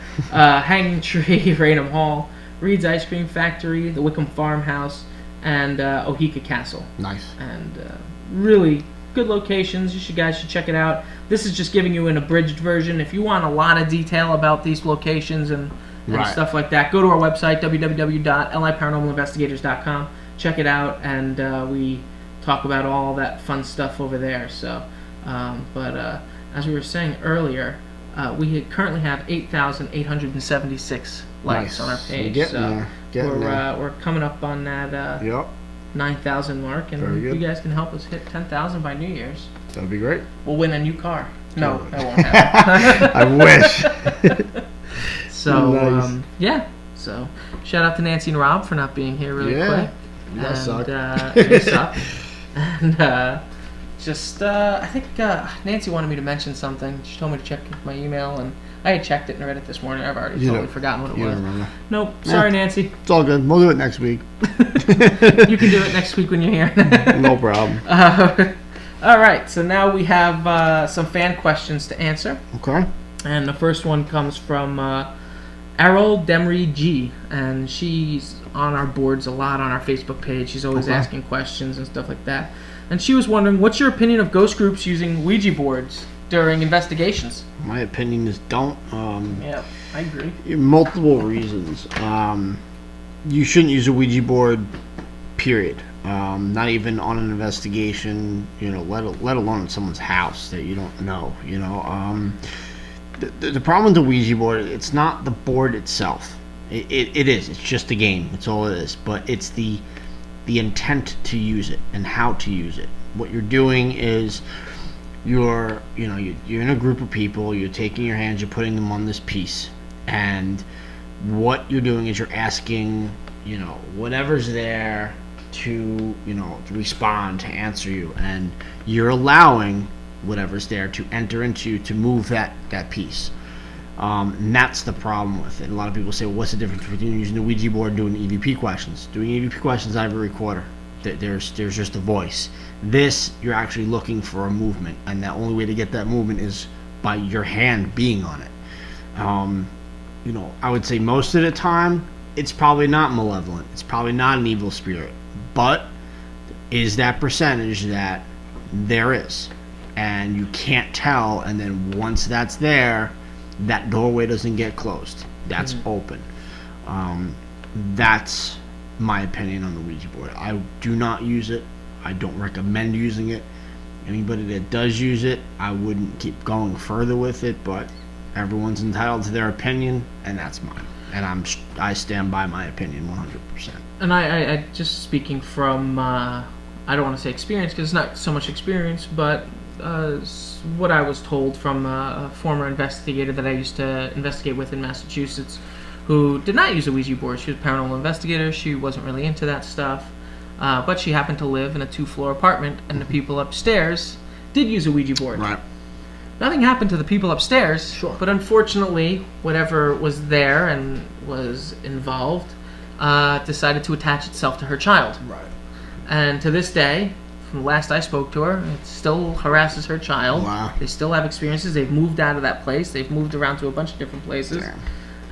S2: Hanging Tree, Raynham Hall, Reed's Ice Cream Factory, the Wickham Farmhouse, and Oheka Castle.
S3: Nice.
S2: And really good locations. You guys should check it out. This is just giving you an abridged version. If you want a lot of detail about these locations and stuff like that, go to our website, www.liparanormalinvestigators.com. Check it out, and we talk about all that fun stuff over there. So, as we were saying earlier, we currently have 8,876 likes on our page. We're coming up on that 9,000 mark, and if you guys can help us hit 10,000 by New Year's,
S3: that'd be great.
S2: We'll win a new car. No, that won't happen.
S3: I wish.
S2: So,
S3: nice.
S2: So, shout out to Nancy and Rob for not being here really quick.
S3: You guys suck.
S2: You suck. And I think Nancy wanted me to mention something. She told me to check my email, and I had checked it and read it this morning. I've already totally forgotten what it was.
S3: Remember.
S2: Nope. Sorry, Nancy.
S3: It's all good. We'll do it next week.
S2: You can do it next week when you're here.
S3: No problem.
S2: All right. So now we have some fan questions to answer.
S3: Okay.
S2: And the first one comes from Errol Demry G, and she's on our boards a lot on our Facebook page. She's always asking questions and stuff like that. And she was wondering, what's your opinion of ghost groups using Ouija boards during investigations?
S3: My opinion is don't.
S2: Yeah, I agree.
S3: Multiple reasons. You shouldn't use a Ouija board, period. Not even on an investigation, let alone in someone's house that you don't know, The problem with the Ouija board, it's not the board itself. It is. It's just a game. It's all it is. But it's the intent to use it and how to use it. What you're doing is you're in a group of people. You're taking your hands. You're putting them on this piece, and what you're doing is you're asking whatever's there to respond, to answer you, and you're allowing whatever's there to enter into, to move that piece. And that's the problem with it. A lot of people say, well, what's the difference between using the Ouija board and doing EVP questions? Doing EVP questions, I have a recorder. There's just a voice. This, you're actually looking for a movement, and the only way to get that movement is by your hand being on it. I would say most of the time, it's probably not malevolent. It's probably not an evil spirit. But is that percentage that there is? And you can't tell, and then once that's there, that doorway doesn't get closed. That's open. That's my opinion on the Ouija board. I do not use it. I don't recommend using it. Anybody that does use it, I wouldn't keep going further with it, but everyone's entitled to their opinion, and that's mine. And I stand by my opinion 100%.
S2: And I just speaking from, I don't want to say experience, because it's not so much experience, but what I was told from a former investigator that I used to investigate with in Massachusetts, who did not use a Ouija board. She was a paranormal investigator. She wasn't really into that stuff, but she happened to live in a 2-floor apartment, and the people upstairs did use a Ouija board.
S3: Right.
S2: Nothing happened to the people upstairs,
S3: Sure.
S2: But unfortunately, whatever was there and was involved decided to attach itself to her child.
S3: Right.
S2: And to this day, from the last I spoke to her, it still harasses her child.
S3: Wow.
S2: They still have experiences. They've moved out of that place. They've moved around to a bunch of different places.
S3: Damn.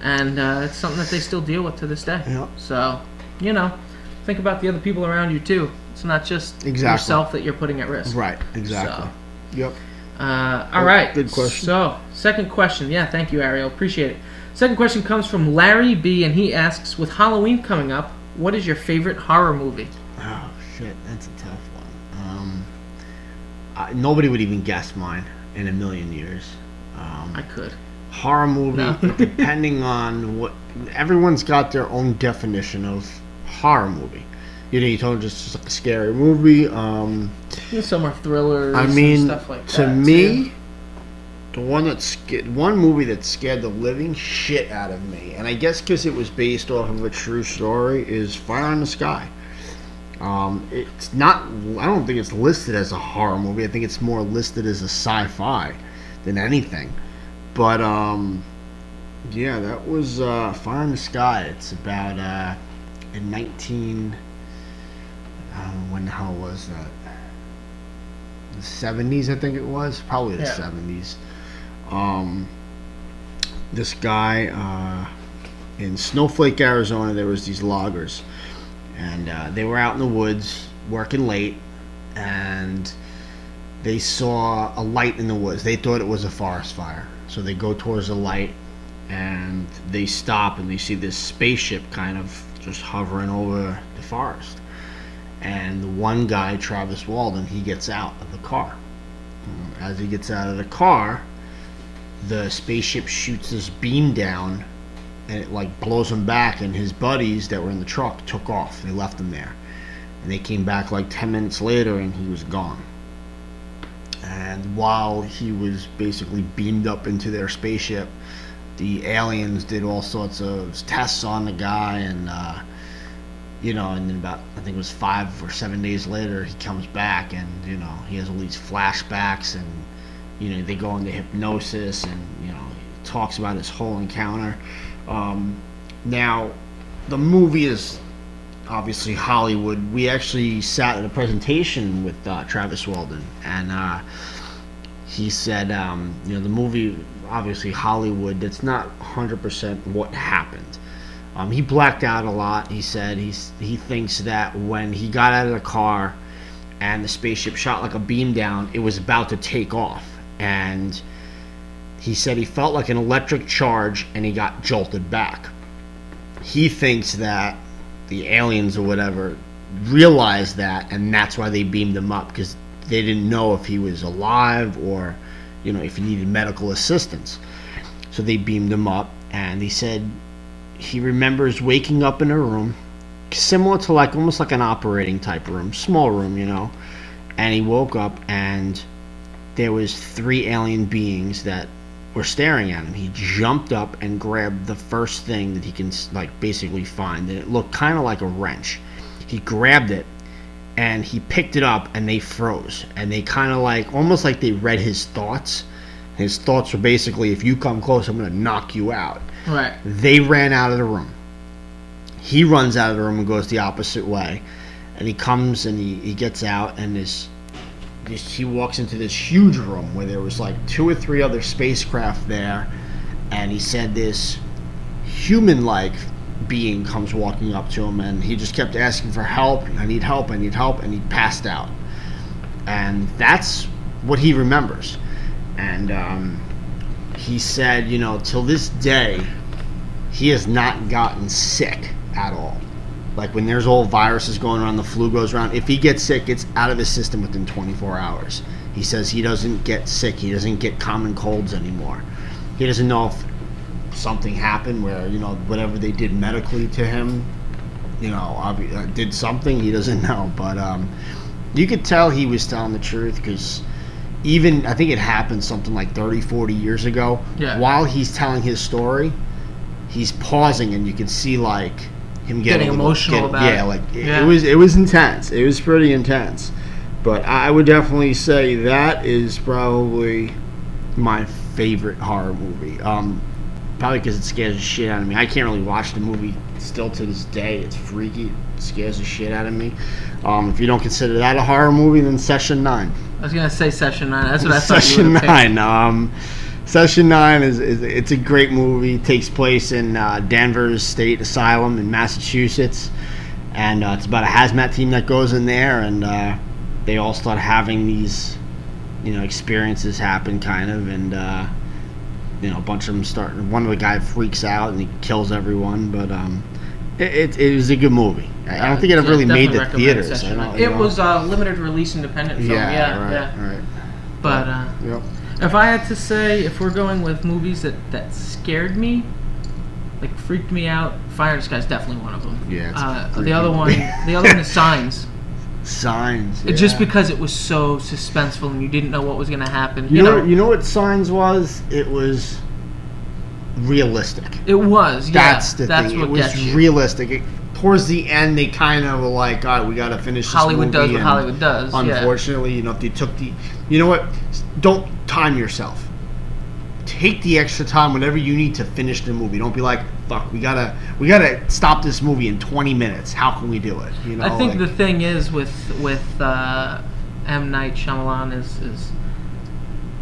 S2: And it's something that they still deal with to this day.
S3: Yep.
S2: So, think about the other people around you too. It's not just yourself that you're putting at risk.
S3: Right, exactly.
S2: So,
S3: yep.
S2: All right.
S3: Good question.
S2: So, second question. Yeah, thank you, Ariel. Appreciate it. Second question comes from Larry B, and he asks, with Halloween coming up, what is your favorite horror movie?
S3: Oh, shit. That's a tough one. Nobody would even guess mine in a million years.
S2: I could.
S3: Horror movie,
S2: No.
S3: depending on what... Everyone's got their own definition of horror movie. You told just like a scary movie.
S2: Some are thrillers
S3: I mean,
S2: and stuff like that.
S3: to me, the one movie that scared the living shit out of me, and I guess because it was based off of a true story, is Fire in the Sky. It's not. I don't think it's listed as a horror movie. I think it's more listed as a sci-fi than anything. But yeah, that was Fire in the Sky. It's about in 19. I don't know when the hell was that? The 70s, I think it was. Probably the 70s. This guy in Snowflake, Arizona, there was these loggers, and they were out in the woods working late, and they saw a light in the woods. They thought it was a forest fire. So they go towards the light, and they stop, and they see this spaceship kind of just hovering over the forest. And the one guy, Travis Walton, he gets out of the car. As he gets out of the car, the spaceship shoots this beam down, and it like blows him back, and his buddies that were in the truck took off. They left him there. And they came back like 10 minutes later, and he was gone. And while he was basically beamed up into their spaceship, the aliens did all sorts of tests on the guy, and and then about, I think it was 5 or 7 days later, he comes back, and he has all these flashbacks, and they go into hypnosis, and he talks about his whole encounter. Now, the movie is obviously Hollywood. We actually sat at a presentation with Travis Walton, and he said, the movie, obviously Hollywood, that's not 100% what happened. He blacked out a lot. He said he thinks that when he got out of the car and the spaceship shot like a beam down, it was about to take off. And he said he felt like an electric charge, and he got jolted back. He thinks that the aliens or whatever realized that, and that's why they beamed him up, because they didn't know if he was alive or if he needed medical assistance. So they beamed him up, and he said he remembers waking up in a room similar to almost like an operating type room, small room, and he woke up, and there was 3 alien beings that were staring at him. He jumped up and grabbed the first thing that he can basically find, and it looked kind of like a wrench. He grabbed it, and he picked it up, and they froze, and they kind of almost like they read his thoughts. His thoughts were basically, if you come close, I'm going to knock you out.
S2: Right.
S3: They ran out of the room. He runs out of the room and goes the opposite way, and he comes and he gets out, and he walks into this huge room where there was 2 or 3 other spacecraft there, and he said this human-like being comes walking up to him, and he just kept asking for help. I need help, and he passed out. And that's what he remembers. And he said, till this day, he has not gotten sick at all. When there's all viruses going around, the flu goes around, if he gets sick, it's out of his system within 24 hours. He says he doesn't get sick. He doesn't get common colds anymore. He doesn't know if something happened where, whatever they did medically to him, did something. He doesn't know. But you could tell he was telling the truth, because even, I think it happened something like 30, 40 years ago.
S2: Yeah.
S3: While he's telling his story, he's pausing, and you can see him
S2: getting emotional about it.
S3: It was intense. It was pretty intense. But I would definitely say that is probably my favorite horror movie. Probably because it scares the shit out of me. I can't really watch the movie still to this day. It's freaky. It scares the shit out of me. If you don't consider that a horror movie, then Session 9.
S2: I was gonna say Session 9. That's what I thought
S3: Session
S2: you would have
S3: 9. Session 9 it's a great movie. It takes place in Danvers State Asylum in Massachusetts, and it's about a hazmat team that goes in there, and they all start having these experiences happen, kind of, and a bunch of them start. One of the guy freaks out and he kills everyone, but it was a good movie. I don't think it ever really made the theaters.
S2: It was a limited release independent film.
S3: Right.
S2: But
S3: yep.
S2: If I had to say, if we're going with movies that scared me, freaked me out, Fire in the Sky is definitely one of them.
S3: Yeah.
S2: The other one is Signs.
S3: Signs. Yeah.
S2: Just because it was so suspenseful and you didn't know what was going to happen.
S3: You know what Signs was? It was realistic.
S2: It was. Yeah.
S3: That's the
S2: That's
S3: thing.
S2: What
S3: it was
S2: gets you.
S3: Realistic. Towards the end, they kind of were like, all right, we got to finish this
S2: Hollywood
S3: movie.
S2: does what Hollywood does.
S3: Unfortunately, if they took you know what? Don't time yourself. Take the extra time, whatever you need to finish the movie. Don't be like, fuck, we gotta stop this movie in 20 minutes. How can we do it?
S2: I think the thing is with M. Night Shyamalan is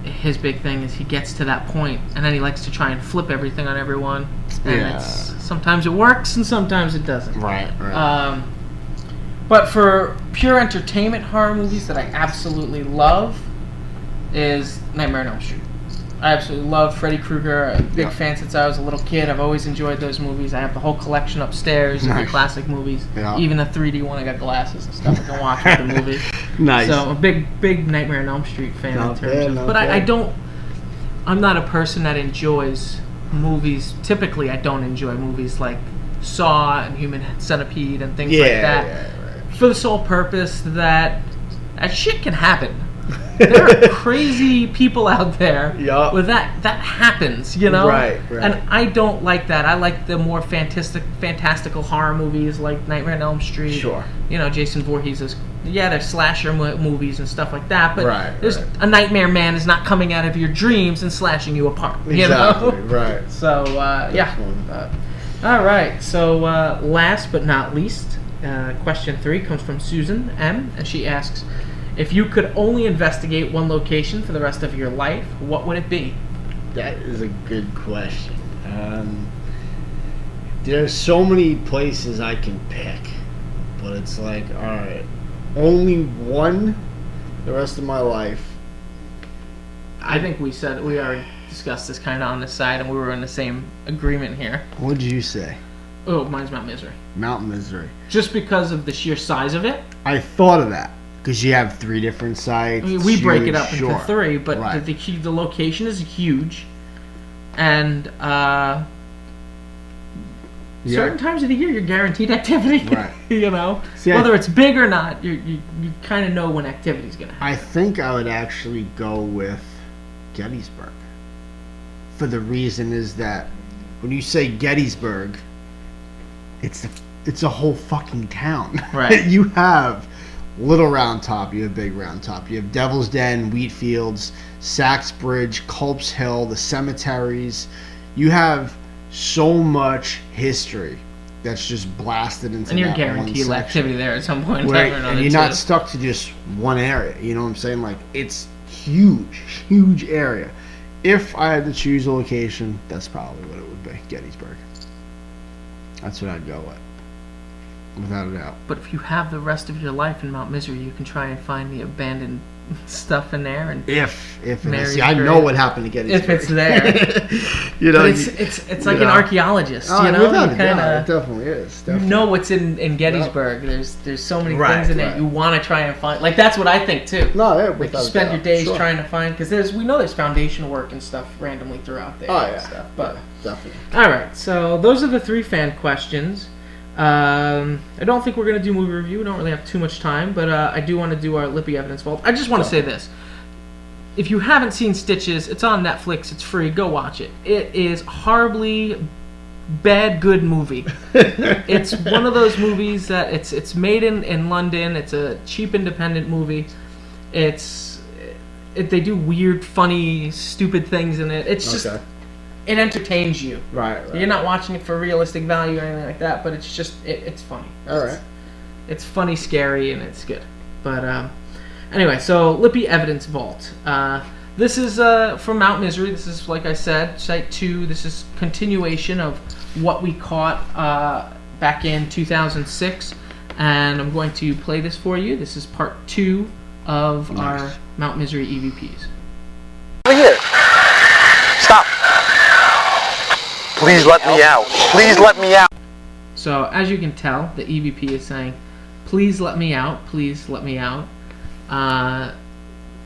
S2: his big thing is he gets to that point and then he likes to try and flip everything on everyone. And sometimes it works and sometimes it doesn't.
S3: Right.
S2: But for pure entertainment horror movies that I absolutely love, is Nightmare on Elm Street. I absolutely love Freddy Krueger. I'm a big fan since I was a little kid. I've always enjoyed those movies. I have the whole collection upstairs of the classic movies. Yeah. Even the 3D one. I got glasses and stuff I can watch with the movie.
S3: Nice.
S2: So I'm a big Nightmare on Elm Street fan in terms of. But I'm not a person that enjoys movies. Typically, I don't enjoy movies like Saw and Human Centipede and things like that. Yeah, right. For the sole purpose that shit can happen. There are crazy people out there where that happens, you know? Right. And I don't like that. I like the more fantastical horror movies like Nightmare on Elm Street. Sure. You know, Jason Voorhees they're slasher movies and stuff like that, but a nightmare man is not coming out of your dreams and slashing you apart. You know? Right. So, all right. So, last but not least, question 3 comes from Susan M., and she asks, if you could only investigate one location for the rest of your life, what would it be?
S3: That is a good question. There's so many places I can pick, but it's like, all right, only one the rest of my life.
S2: I think we already discussed this kind of on the side, and we were in the same agreement here.
S3: What did you say?
S2: Oh, mine's Mount Misery.
S3: Mount Misery.
S2: Just because of the sheer size of it?
S3: I thought of that. Because you have 3 different sites.
S2: I mean, we break it up into 3, but the location is huge. And certain times of the year, you're guaranteed activity. Right. You know? See, whether it's big or not, you kind of know when activity's going to happen.
S3: I think I would actually go with Gettysburg. For the reason is that when you say Gettysburg, it's a whole fucking town. Right. You have Little Round Top, you have Big Round Top, you have Devil's Den, Wheatfields, Saxbridge, Culp's Hill, the cemeteries. You have so much history that's just blasted into that.
S2: And you're guaranteed activity there at some point in
S3: time or another. And you're not stuck to just one area. You know what I'm saying? Like, it's huge area. If I had to choose a location, that's probably what it would be. Gettysburg. That's what I'd go with. Without a doubt.
S2: But if you have the rest of your life in Mount Misery, you can try and find the abandoned stuff in there. And
S3: if I know what happened to Gettysburg.
S2: If it's there,
S3: you know,
S2: but it's like an archaeologist. You know,
S3: without a doubt, it definitely is. Definitely.
S2: You know what's in Gettysburg. Yep. There's so many things in it you want to try and find. Like that's what I think too.
S3: No,
S2: like you spend your days trying to find because we know there's foundation work and stuff randomly throughout there. And stuff. But
S3: definitely.
S2: All right, so those are the 3 fan questions. I don't think we're going to do movie review. We don't really have too much time, but I do want to do our Lippy Evidence Vault. I just want to say this. If you haven't seen Stitches, it's on Netflix. It's free. Go watch it. It is horribly bad good movie. It's one of those movies that it's made in London. It's a cheap independent movie. They do weird, funny, stupid things in it. It's just... It entertains you. Right. You're not watching it for realistic value or anything like that, but it's just it's funny.
S3: All right.
S2: It's funny, scary, and it's good. But anyway, so Lippy Evidence Vault. This is from Mount Misery. This is, like I said, Site 2. This is continuation of what we caught back in 2006, and I'm going to play this for you. This is part 2 of our Mount Misery EVPs.
S4: Over here. Stop. Please let me out. Please let me out.
S2: So, as you can tell, the EVP is saying, please let me out. Please let me out.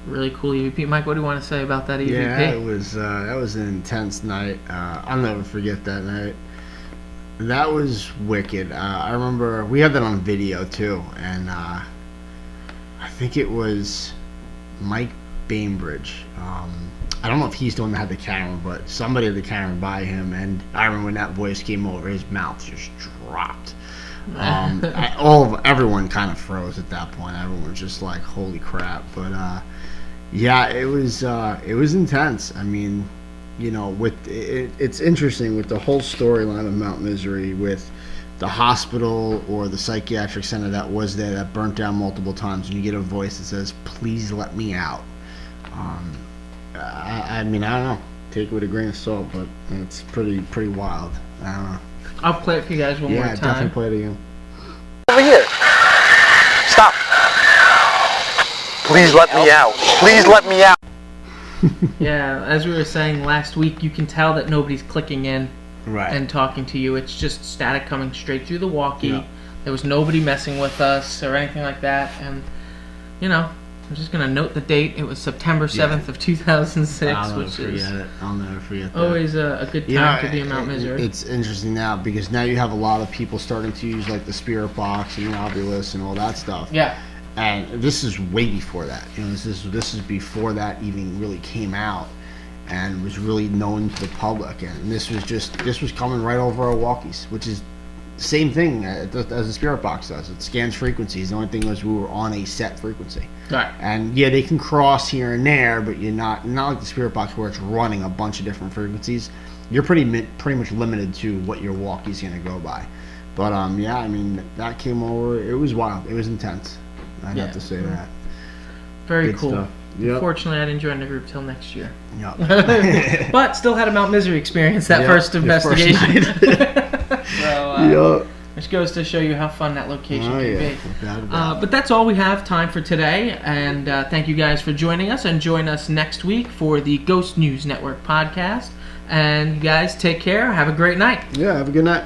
S2: Really cool EVP. Mike, what do you want to say about that EVP?
S3: Yeah, that was an intense night. I'll never forget that night. That was wicked. I remember we had that on video too, and I think it was Mike Bainbridge. I don't know if he's the one that had the camera, but somebody had the camera by him, and I remember when that voice came over, his mouth just dropped. Everyone kind of froze at that point. Everyone was just like, "Holy crap!" But yeah, it was intense. I mean, you know, it's interesting with the whole storyline of Mount Misery, with the hospital or the psychiatric center that was there that burnt down multiple times, and you get a voice that says, "Please let me out." I mean, I don't know. Take it with a grain of salt, but it's pretty wild. I don't know.
S2: I'll play it for you guys one more time.
S3: Yeah, definitely play it again.
S4: Over here. Stop. Please let me out. Please let me out.
S2: Yeah, as we were saying last week, you can tell that nobody's clicking in
S3: Right.
S2: and talking to you. It's just static coming straight through the walkie.
S3: Yeah.
S2: There was nobody messing with us or anything like that. And, you know, I'm just going to note the date. It was September 7th of 2006,
S3: I'll never
S2: which
S3: forget
S2: is
S3: it. I'll never forget that.
S2: always a good time to be in Mount Misery.
S3: It's interesting now because now you have a lot of people starting to use like the Spirit Box and the Ovilus and all that stuff.
S2: Yeah.
S3: And this is way before that. You know, this is before that even really came out and was really known to the public. And this was coming right over our walkies, which is the same thing as the Spirit Box does. It scans frequencies. The only thing was we were on a set frequency.
S2: Right.
S3: And yeah, they can cross here and there, but you're not like the Spirit Box where it's running a bunch of different frequencies. You're pretty much limited to what your walkie's gonna go by. But yeah, I mean that came over. It was wild. It was intense. I'd have to say that.
S2: Very
S3: Good
S2: cool.
S3: stuff. Yep.
S2: Unfortunately, I didn't join the group till next year.
S3: Yep.
S2: But still had a Mount Misery experience that
S3: Yep,
S2: first
S3: your
S2: investigation.
S3: first night.
S2: So,
S3: Yep.
S2: which goes to show you how fun that location
S3: Oh,
S2: can
S3: yeah.
S2: be.
S3: Without a doubt.
S2: But that's all we have time for today, and thank you guys for joining us, and join us next week for the Ghost News Network podcast. And you guys take care. Have a great night.
S3: Yeah, have a good night.